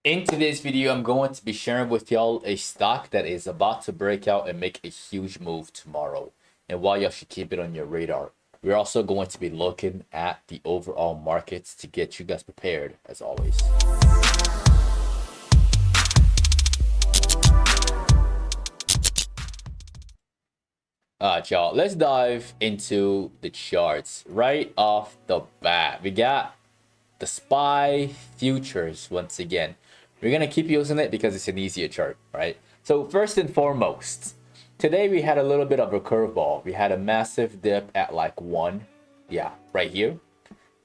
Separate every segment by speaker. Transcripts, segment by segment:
Speaker 1: In today's video, I'm going to be sharing with y'all a stock that is about to break out and make a huge move tomorrow, and why y'all should keep it on your radar. We're also going to be looking at the overall markets to get you guys prepared, as always. Alright, y'all, let's dive into the charts right off the bat. We got the SPY futures once again. We're gonna keep using it because it's an easier chart, right? So first and foremost, today we had a little bit of a curveball. We had a massive dip at like 1, yeah, right here.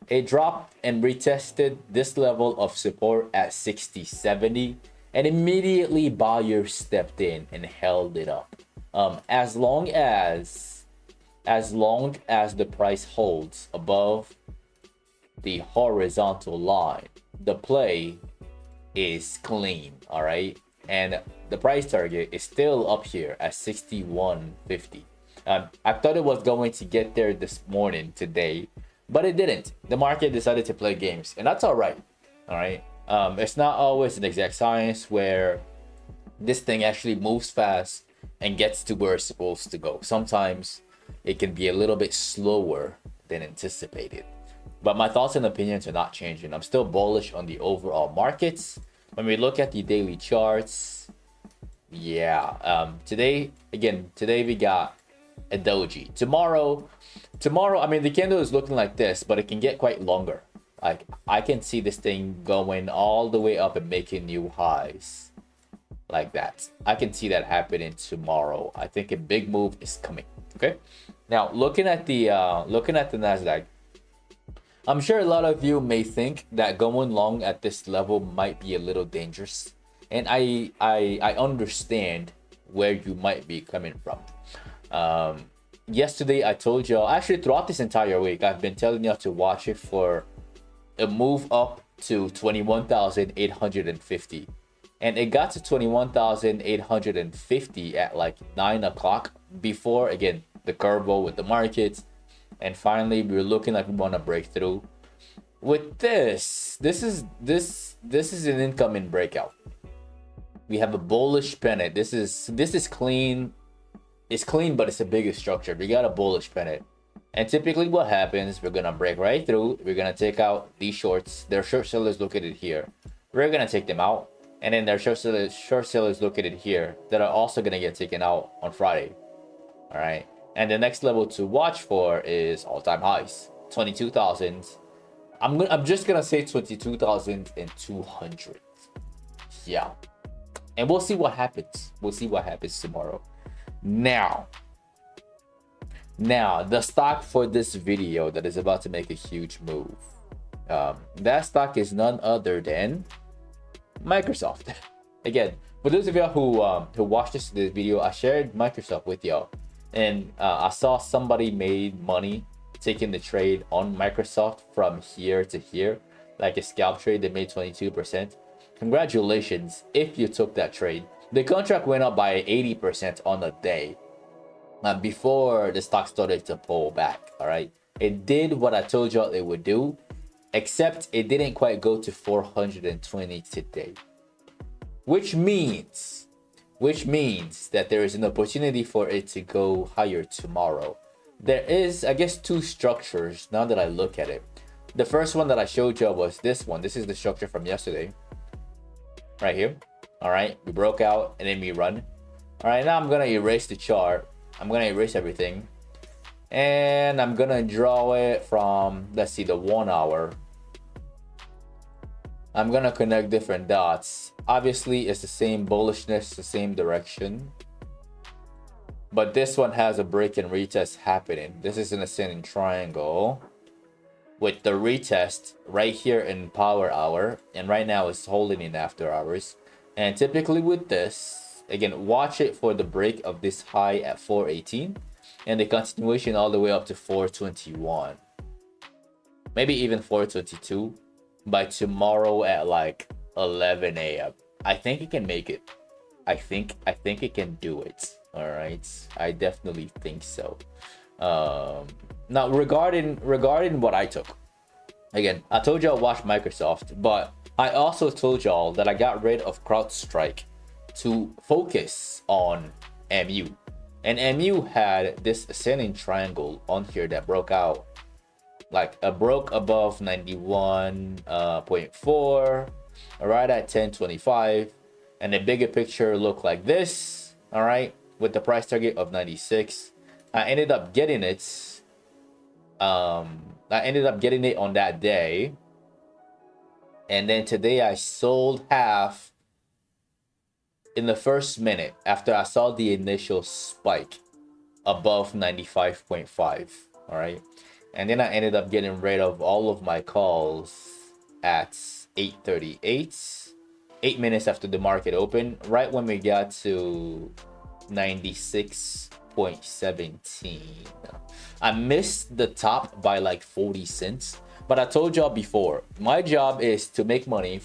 Speaker 1: It dropped and retested this level of support at 60.70, and immediately buyers stepped in and held it up. As long as the price holds above the horizontal line, the play is clean. All right, and the price target is still up here at 61.50. I thought it was going to get there this morning today, but it didn't. The market decided to play games, and that's all right. All right, it's not always an exact science where this thing actually moves fast and gets to where it's supposed to go. Sometimes it can be a little bit slower than anticipated. But my thoughts and opinions are not changing. I'm still bullish on the overall markets. When we look at the daily charts, yeah, today we got a doji. Tomorrow, I mean, the candle is looking like this, but it can get quite longer. Like, I can see this thing going all the way up and making new highs like that. I can see that happening tomorrow. I think a big move is coming. Okay, now looking at the Nasdaq, I'm sure a lot of you may think that going long at this level might be a little dangerous, and I understand where you might be coming from. Yesterday I told y'all, actually throughout this entire week, I've been telling y'all to watch it for a move up to 21,850. And it got to 21,850 at like 9 o'clock before, again, the curveball with the markets. And finally, we're looking like we want to break through. With this is an incoming breakout. We have a bullish pennant. This is clean. It's clean, but it's a bigger structure. We got a bullish pennant. And typically what happens, we're going to break right through. We're going to take out these shorts. There are short sellers located here. We're going to take them out. And then there are short sellers located here that are also going to get taken out on Friday. All right. And the next level to watch for is all-time highs, 22,000. I'm just going to say 22,200. Yeah. And we'll see what happens. We'll see what happens tomorrow. Now, the stock for this video that is about to make a huge move. That stock is none other than Microsoft. Again, for those of y'all who watched this video, I shared Microsoft with y'all, and I saw somebody made money taking the trade on Microsoft from here to here, like a scalp trade. They made 22%. Congratulations if you took that trade. The contract went up by 80% on the day before the stock started to pull back. All right, it did what I told y'all it would do, except it didn't quite go to 420 today, which means that there is an opportunity for it to go higher tomorrow. There is, I guess, two structures now that I look at it. The first one that I showed you was this one. This is the structure from yesterday right here. All right, we broke out and then we run. All right, now I'm gonna erase the chart. I'm gonna erase everything, and I'm gonna draw it from, let's see, the 1 hour. I'm gonna connect different dots. Obviously, it's the same bullishness, the same direction, but this one has a break and retest happening. This is an ascending triangle with the retest right here in power hour, and right now it's holding in after hours. And typically with this, again, watch it for the break of this high at 418 and the continuation all the way up to 421, maybe even 422 by tomorrow at like 11 a.m. I think it can make it. I think it can do it. All right, I definitely think so. Now regarding what I took, Again, I told y'all watch Microsoft, but I also told y'all that I got rid of CrowdStrike to focus on MU. And MU had this ascending triangle on here that broke out, like a broke above 91.4, right at 1025, and the bigger picture looked like this, all right, with the price target of 96. I ended up getting it. I ended up getting it on that day, and then today I sold half in the first minute after I saw the initial spike above 95.5. All right, and then I ended up getting rid of all of my calls at 8:38, 8 minutes after the market opened, right when we got to 96.17. I missed the top by like 40 cents, but I told y'all before, my job is to make 80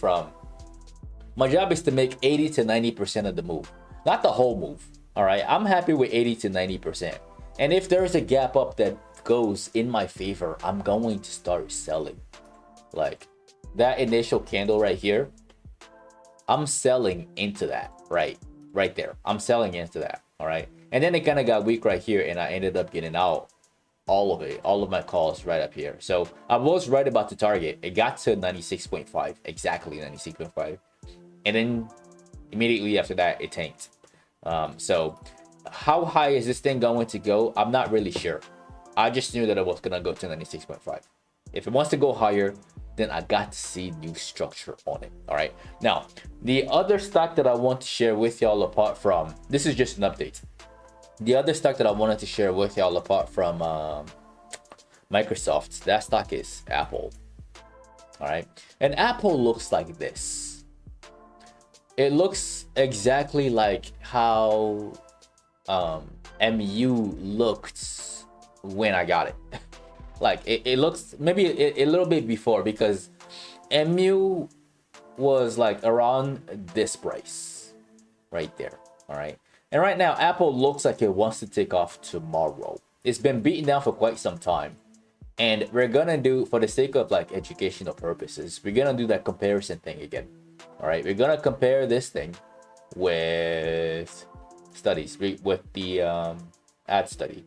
Speaker 1: to 90% of the move, not the whole move. All right, I'm happy with 80 to 90%. And if there's a gap up that goes in my favor, I'm going to start selling. Like that initial candle right here, I'm selling into that, right there. I'm selling into that. All right, and then it kind of got weak right here, and I ended up getting out all of it, all of my calls right up here. So I was right about the target. It got to 96.5, exactly 96.5, and then immediately after that it tanked. So how high is this thing going to go? I'm not really sure. I just knew that it was gonna go to 96.5. If it wants to go higher, then I got to see new structure on it. All right, now the other stock that I want to share with y'all, apart from this, is just an update. The other stock that I wanted to share with y'all, apart from Microsoft, that stock is Apple. All right, and Apple looks like this. It looks exactly like how MU looked when I got it. Like it looks maybe a little bit before, because MU was like around this price right there. All right, and right now Apple looks like it wants to take off tomorrow. It's been beaten down for quite some time, and we're gonna do, for the sake of like educational purposes, we're gonna do that comparison thing again. All right, we're gonna compare this thing with studies, with the ad study.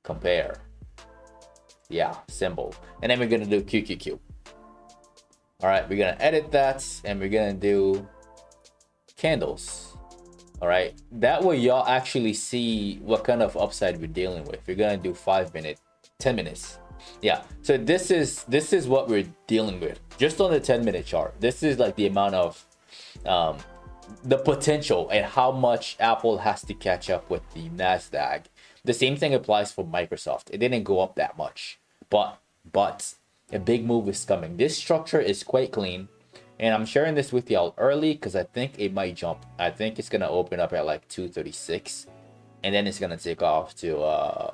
Speaker 1: Compare, yeah, symbol, and then we're gonna do QQQ. All right, we're gonna edit that, and we're gonna do candles. All right, that way y'all actually see what kind of upside we're dealing with. We're gonna do 5 minute, 10 minutes. Yeah, so this is what we're dealing with just on the 10-minute chart. This is like the amount of the potential and how much Apple has to catch up with the Nasdaq. The same thing applies for Microsoft. It didn't go up that much, but a big move is coming. This structure is quite clean, and I'm sharing this with y'all early because I think it might jump. I think it's gonna open up at like 236, and then it's gonna take off to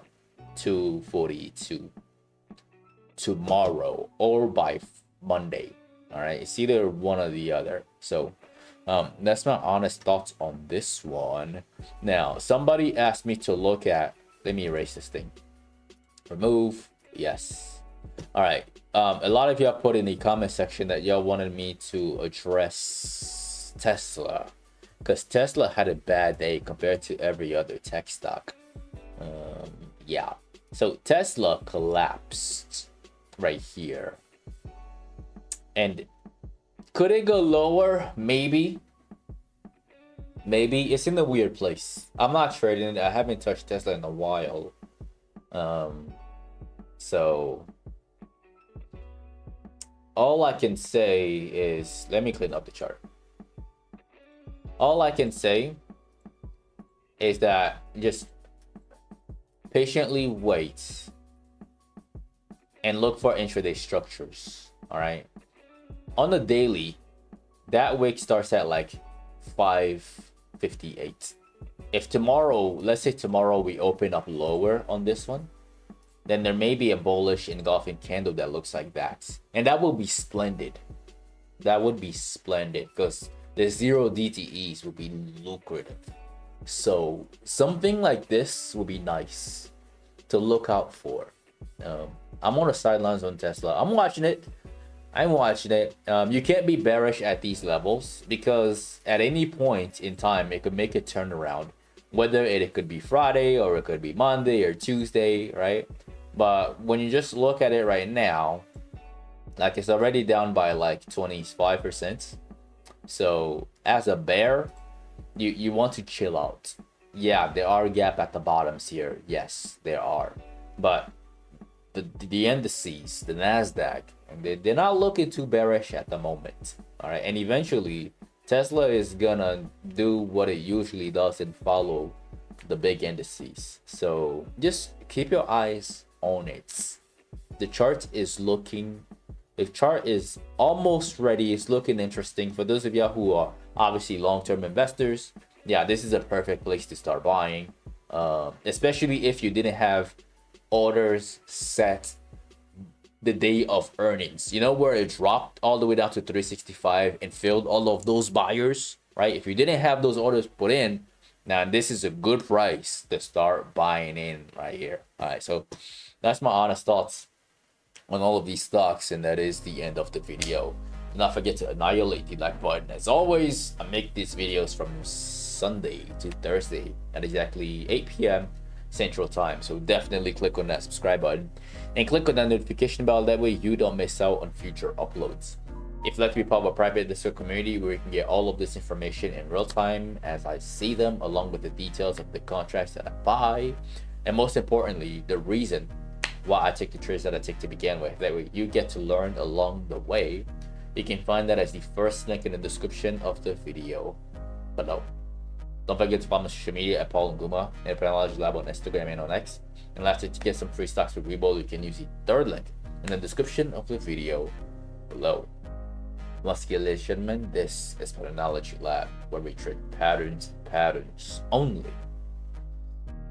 Speaker 1: 242 tomorrow or by Monday. All right, it's either one or the other. So that's my honest thoughts on this one. Now, somebody asked me to look at, let me erase this thing. Remove, yes. All right, a lot of y'all put in the comment section that y'all wanted me to address Tesla, because Tesla had a bad day compared to every other tech stock. Yeah, so Tesla collapsed right here, and could it go lower? Maybe it's in a weird place. I'm not trading it. I haven't touched Tesla in a while, so all I can say is, let me clean up the chart. All I can say is that just patiently wait and look for intraday structures. All right, on the daily, that wick starts at like 558. If tomorrow, let's say tomorrow we open up lower on this one, then there may be a bullish engulfing candle that looks like that, and that will be splendid. That would be splendid, because the 0 DTEs will be lucrative. So something like this will be nice to look out for. I'm on the sidelines on Tesla. I'm watching it. I'm watching it. You can't be bearish at these levels because at any point in time it could make a turnaround. Whether it could be Friday or it could be Monday or Tuesday, right? But when you just look at it right now, like it's already down by like 25%. So as a bear, you want to chill out. Yeah, there are gap at the bottoms here. Yes, there are. But the indices, the Nasdaq, they're not looking too bearish at the moment. All right, and eventually Tesla is gonna do what it usually does and follow the big indices. So just keep your eyes on it. The chart is looking, the chart is almost ready. It's looking interesting for those of y'all who are obviously long-term investors. Yeah, this is a perfect place to start buying, especially if you didn't have orders set the day of earnings, you know, where it dropped all the way down to 365 and filled all of those buyers, right? If you didn't have those orders put in, now this is a good price to start buying in right here. All right, so that's my honest thoughts on all of these stocks, and that is the end of the video. Do not forget to annihilate the like button. As always, I make these videos from Sunday to Thursday at exactly 8 p.m. Central Time, so definitely click on that subscribe button and click on that notification bell. That way you don't miss out on future uploads. If you'd like to be part of a private Discord community where you can get all of this information in real time as I see them, along with the details of the contracts that I buy, and most importantly, the reason why I take the trades that I take to begin with. That way you get to learn along the way. You can find that as the first link in the description of the video below. Don't forget to follow my social media at Paul Nguma and Patternology Lab on Instagram and on X. And lastly, to get some free stocks with Webull, you can use the third link in the description of the video below. Once again, ladies and gentlemen, this is Patternology Lab, where we trade patterns only.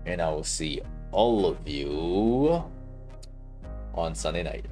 Speaker 1: And I will see all of you on Sunday night.